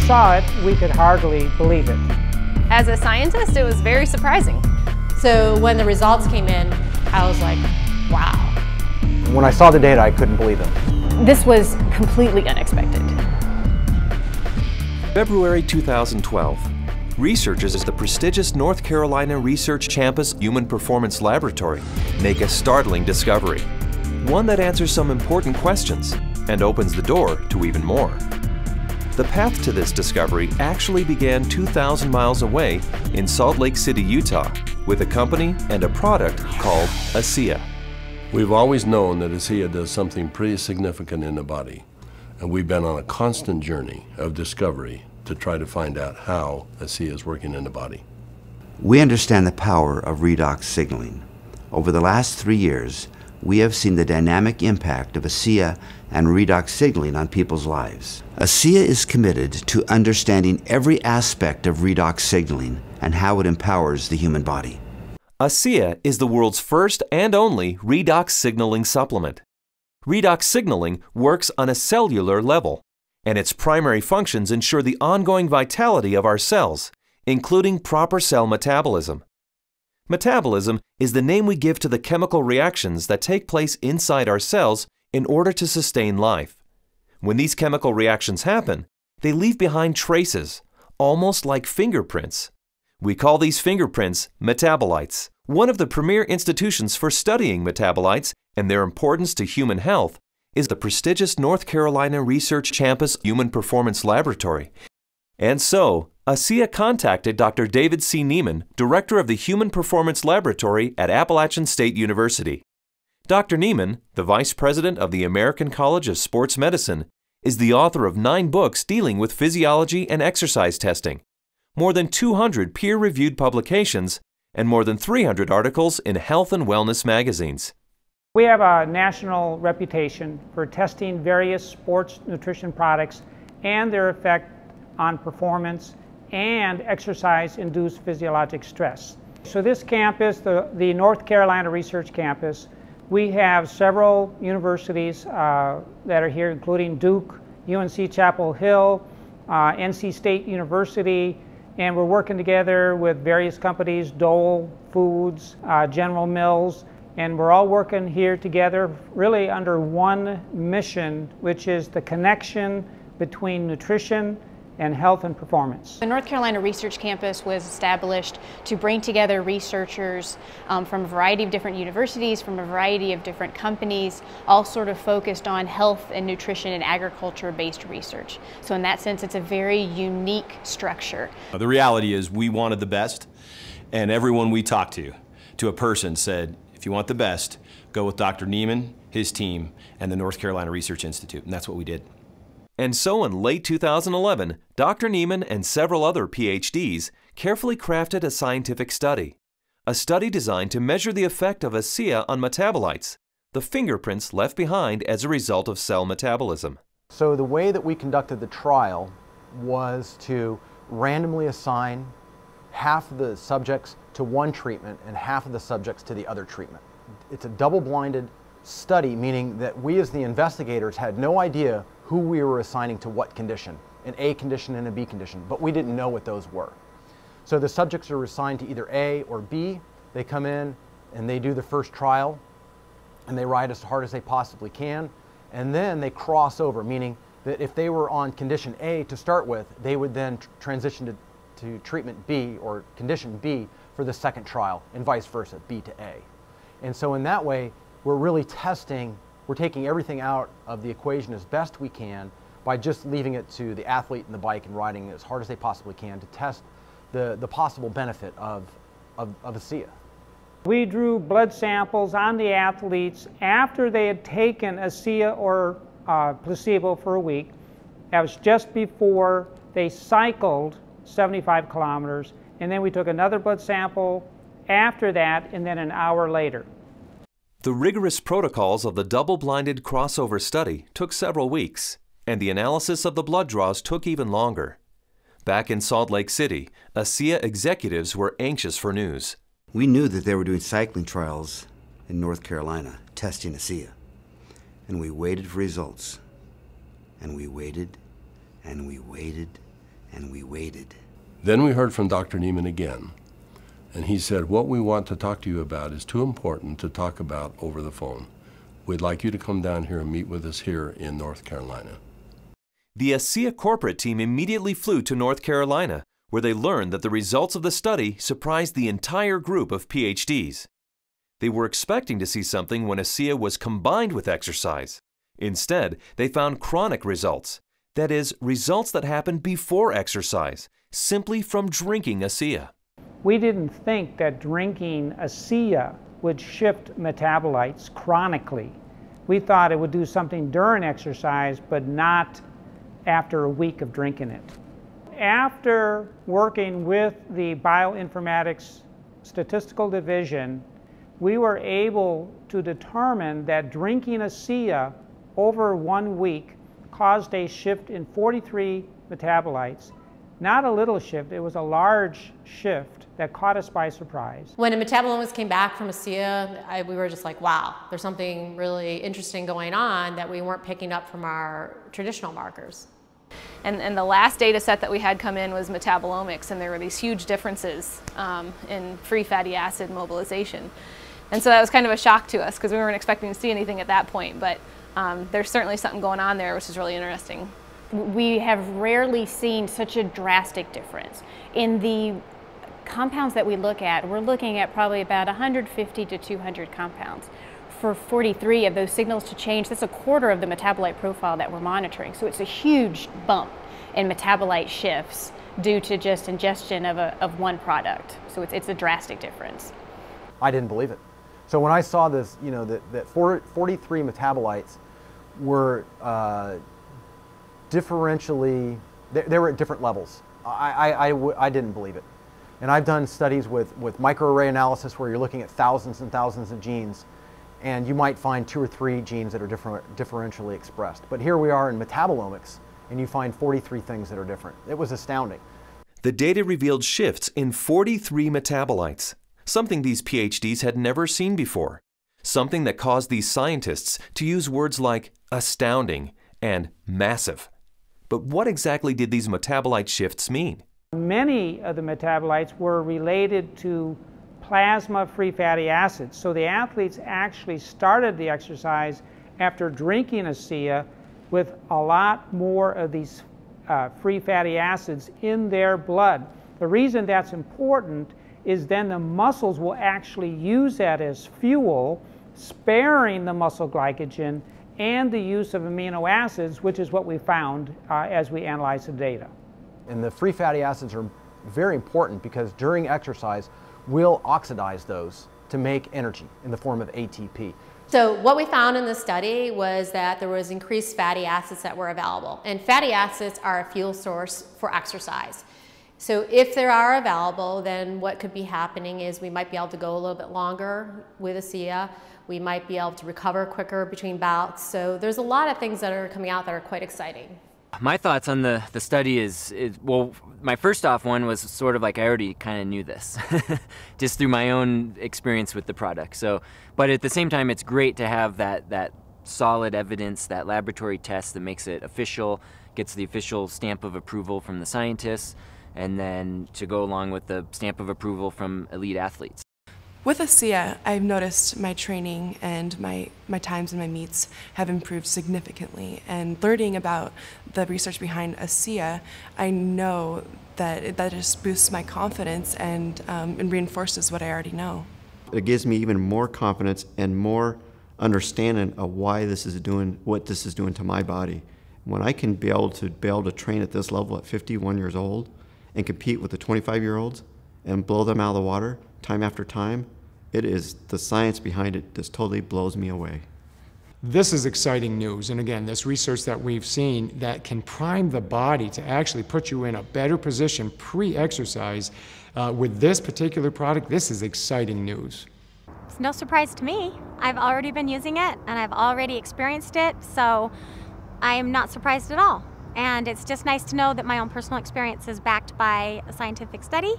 saw it, we could hardly believe it. As a scientist, it was very surprising. So when the results came in, I was like, wow. When I saw the data, I couldn't believe it. This was completely unexpected. February 2012. Researchers at the prestigious North Carolina Research Campus Human Performance Laboratory make a startling discovery. One that answers some important questions and opens the door to even more. The path to this discovery actually began 2,000 miles away in Salt Lake City, Utah, with a company and a product called ASEA. We've always known that ASEA does something pretty significant in the body, and we've been on a constant journey of discovery to try to find out how ASEA is working in the body. We understand the power of redox signaling. Over the last 3 years, we have seen the dynamic impact of ASEA and redox signaling on people's lives. ASEA is committed to understanding every aspect of redox signaling and how it empowers the human body. ASEA is the world's first and only redox signaling supplement. Redox signaling works on a cellular level, and its primary functions ensure the ongoing vitality of our cells, including proper cell metabolism. Metabolism is the name we give to the chemical reactions that take place inside our cells in order to sustain life. When these chemical reactions happen, they leave behind traces, almost like fingerprints. We call these fingerprints metabolites. One of the premier institutions for studying metabolites and their importance to human health is the prestigious North Carolina Research Campus Human Performance Laboratory. And so, ASEA contacted Dr. David C. Neiman, director of the Human Performance Laboratory at Appalachian State University. Dr. Neiman, the vice president of the American College of Sports Medicine, is the author of 9 books dealing with physiology and exercise testing, more than 200 peer-reviewed publications, and more than 300 articles in health and wellness magazines. We have a national reputation for testing various sports nutrition products and their effect on performance and exercise-induced physiologic stress. So this campus, the North Carolina Research Campus, we have several universities that are here, including Duke, UNC Chapel Hill, NC State University, and we're working together with various companies, Dole Foods, General Mills, and we're all working here together really under one mission, which is the connection between nutrition and health and performance. The North Carolina Research Campus was established to bring together researchers from a variety of different universities, from a variety of different companies, all sort of focused on health and nutrition and agriculture-based research. So in that sense, it's a very unique structure. The reality is we wanted the best, and everyone we talked to a person said, if you want the best, go with Dr. Neiman, his team, and the North Carolina Research Institute, and that's what we did. And so in late 2011, Dr. Neiman and several other PhDs carefully crafted a scientific study. A study designed to measure the effect of ASEA on metabolites, the fingerprints left behind as a result of cell metabolism. So the way that we conducted the trial was to randomly assign half of the subjects to one treatment and half of the subjects to the other treatment. It's a double-blinded study, meaning that we as the investigators had no idea who we were assigning to what condition, an A condition and a B condition, but we didn't know what those were. So the subjects are assigned to either A or B. They come in and they do the first trial and they ride as hard as they possibly can, and then they cross over, meaning that if they were on condition A to start with, they would then transition to treatment B or condition B for the second trial, and vice versa, B to A. And so in that way, we're really testing, we're taking everything out of the equation as best we can by just leaving it to the athlete and the bike and riding as hard as they possibly can to test the possible benefit of ASEA. We drew blood samples on the athletes after they had taken ASEA or placebo for a week. That was just before they cycled 75 kilometers, and then we took another blood sample after that, and then an hour later. The rigorous protocols of the double-blinded crossover study took several weeks, and the analysis of the blood draws took even longer. Back in Salt Lake City, ASEA executives were anxious for news. We knew that they were doing cycling trials in North Carolina, testing ASEA. And we waited for results. And we waited, and we waited, and we waited. Then we heard from Dr. Neiman again, and he said, what we want to talk to you about is too important to talk about over the phone. We'd like you to come down here and meet with us here in North Carolina. The ASEA corporate team immediately flew to North Carolina, where they learned that the results of the study surprised the entire group of PhDs. They were expecting to see something when ASEA was combined with exercise. Instead, they found chronic results. That is, results that happen before exercise, simply from drinking ASEA. We didn't think that drinking ASEA would shift metabolites chronically. We thought it would do something during exercise, but not after a week of drinking it. After working with the Bioinformatics Statistical Division, we were able to determine that drinking ASEA over 1 week caused a shift in 43 metabolites. Not a little shift, it was a large shift that caught us by surprise. When the metabolomics came back from ASEA, we were just like, wow, there's something really interesting going on that we weren't picking up from our traditional markers. And the last data set that we had come in was metabolomics, and there were these huge differences in free fatty acid mobilization. And so that was kind of a shock to us because we weren't expecting to see anything at that point, but there's certainly something going on there which is really interesting. We have rarely seen such a drastic difference. In the compounds that we look at, we're looking at probably about 150 to 200 compounds. For 43 of those signals to change, that's a quarter of the metabolite profile that we're monitoring. So it's a huge bump in metabolite shifts due to just ingestion of one product. So it's a drastic difference. I didn't believe it. So when I saw this, you know, that 43 metabolites were differentially, they were at different levels. I didn't believe it. And I've done studies with microarray analysis where you're looking at thousands and thousands of genes, and you might find 2 or 3 genes that are differentially expressed. But here we are in metabolomics, and you find 43 things that are different. It was astounding. The data revealed shifts in 43 metabolites, something these PhDs had never seen before, something that caused these scientists to use words like astounding and massive. But what exactly did these metabolite shifts mean? Many of the metabolites were related to plasma-free fatty acids. So the athletes actually started the exercise after drinking ASEA with a lot more of these free fatty acids in their blood. The reason that's important is then the muscles will actually use that as fuel, sparing the muscle glycogen and the use of amino acids, which is what we found as we analyzed the data. And the free fatty acids are very important because during exercise, we'll oxidize those to make energy in the form of ATP. So what we found in the study was that there was increased fatty acids that were available. And fatty acids are a fuel source for exercise. So if they are available, then what could be happening is we might be able to go a little bit longer with ASEA. We might be able to recover quicker between bouts. So there's a lot of things that are coming out that are quite exciting. My thoughts on the study is, well, my first off one was sort of like I already kind of knew this, just through my own experience with the product. So, but at the same time, it's great to have that solid evidence, that laboratory test that makes it official, gets the official stamp of approval from the scientists, and then to go along with the stamp of approval from elite athletes. With ASEA, I've noticed my training and my times and my meets have improved significantly. And learning about the research behind ASEA, I know that that just boosts my confidence and reinforces what I already know. It gives me even more confidence and more understanding of why this is doing, what this is doing to my body. When I can be able to train at this level at 51 years old and compete with the 25-year-olds and blow them out of the water time after time, it is the science behind it just totally blows me away. This is exciting news, and again, this research that we've seen that can prime the body to actually put you in a better position pre-exercise with this particular product, this is exciting news. It's no surprise to me. I've already been using it and I've already experienced it, so I am not surprised at all. And it's just nice to know that my own personal experience is backed by a scientific study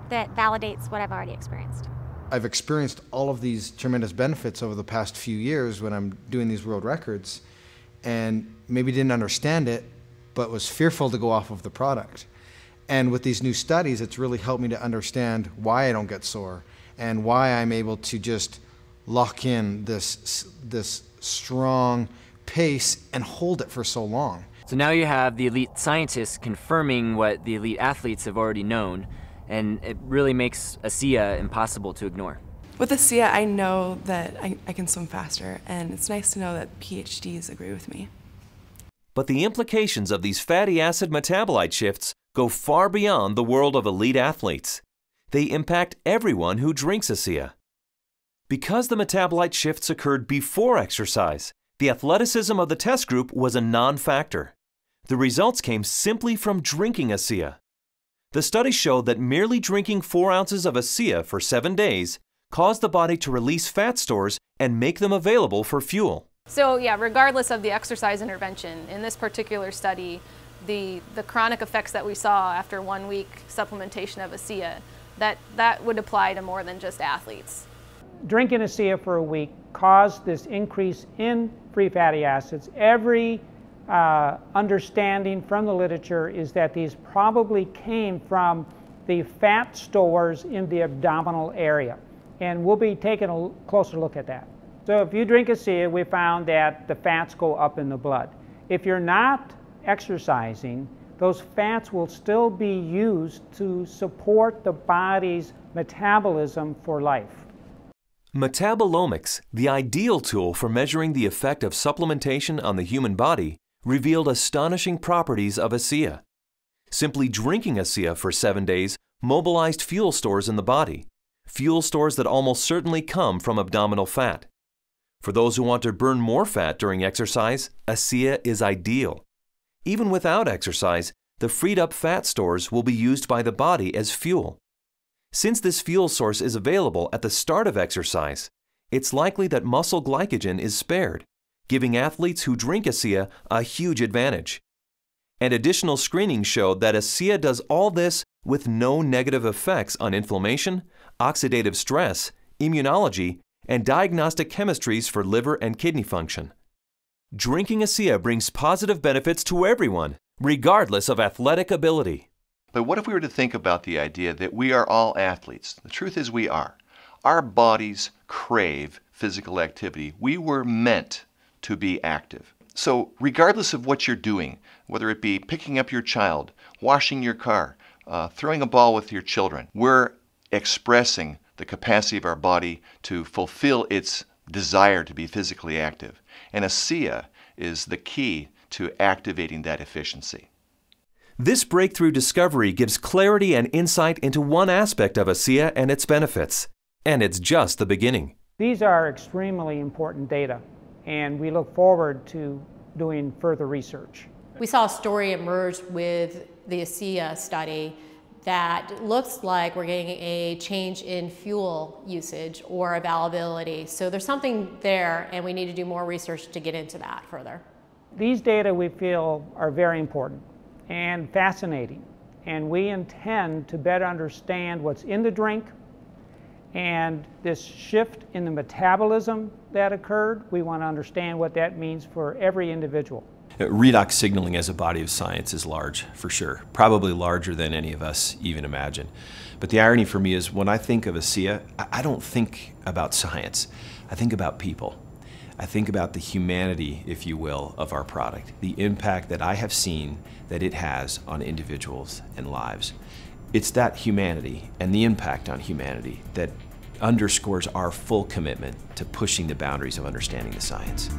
that validates what I've already experienced. I've experienced all of these tremendous benefits over the past few years when I'm doing these world records, and maybe didn't understand it, but was fearful to go off of the product. And with these new studies, it's really helped me to understand why I don't get sore and why I'm able to just lock in this strong pace and hold it for so long. So now you have the elite scientists confirming what the elite athletes have already known, and it really makes ASEA impossible to ignore. With ASEA, I know that I can swim faster, and it's nice to know that PhDs agree with me. But the implications of these fatty acid metabolite shifts go far beyond the world of elite athletes. They impact everyone who drinks ASEA. Because the metabolite shifts occurred before exercise, the athleticism of the test group was a non-factor. The results came simply from drinking ASEA. The study showed that merely drinking 4 ounces of ASEA for 7 days caused the body to release fat stores and make them available for fuel. So yeah, regardless of the exercise intervention, in this particular study, the chronic effects that we saw after 1 week supplementation of ASEA, that would apply to more than just athletes. Drinking ASEA for a week caused this increase in free fatty acids. Every understanding from the literature is that these probably came from the fat stores in the abdominal area. And we'll be taking a closer look at that. So if you drink ASEA, we found that the fats go up in the blood. If you're not exercising, those fats will still be used to support the body's metabolism for life. Metabolomics, the ideal tool for measuring the effect of supplementation on the human body, revealed astonishing properties of ASEA. Simply drinking ASEA for 7 days mobilized fuel stores in the body, fuel stores that almost certainly come from abdominal fat. For those who want to burn more fat during exercise, ASEA is ideal. Even without exercise, the freed up fat stores will be used by the body as fuel. Since this fuel source is available at the start of exercise, it's likely that muscle glycogen is spared, giving athletes who drink ASEA a huge advantage. And additional screening showed that ASEA does all this with no negative effects on inflammation, oxidative stress, immunology, and diagnostic chemistries for liver and kidney function. Drinking ASEA brings positive benefits to everyone, regardless of athletic ability. But what if we were to think about the idea that we are all athletes? The truth is we are. Our bodies crave physical activity. We were meant to be active. So regardless of what you're doing, whether it be picking up your child, washing your car, throwing a ball with your children, we're expressing the capacity of our body to fulfill its desire to be physically active. And ASEA is the key to activating that efficiency. This breakthrough discovery gives clarity and insight into one aspect of ASEA and its benefits. And it's just the beginning. These are extremely important data, and we look forward to doing further research. We saw a story emerge with the ASEA study that looks like we're getting a change in fuel usage or availability. So there's something there, and we need to do more research to get into that further. These data we feel are very important and fascinating, and we intend to better understand what's in the drink and this shift in the metabolism that occurred. We want to understand what that means for every individual. Redox signaling as a body of science is large, for sure. Probably larger than any of us even imagine. But the irony for me is when I think of ASEA, I don't think about science. I think about people. I think about the humanity, if you will, of our product, the impact that I have seen that it has on individuals and lives. It's that humanity and the impact on humanity that underscores our full commitment to pushing the boundaries of understanding the science.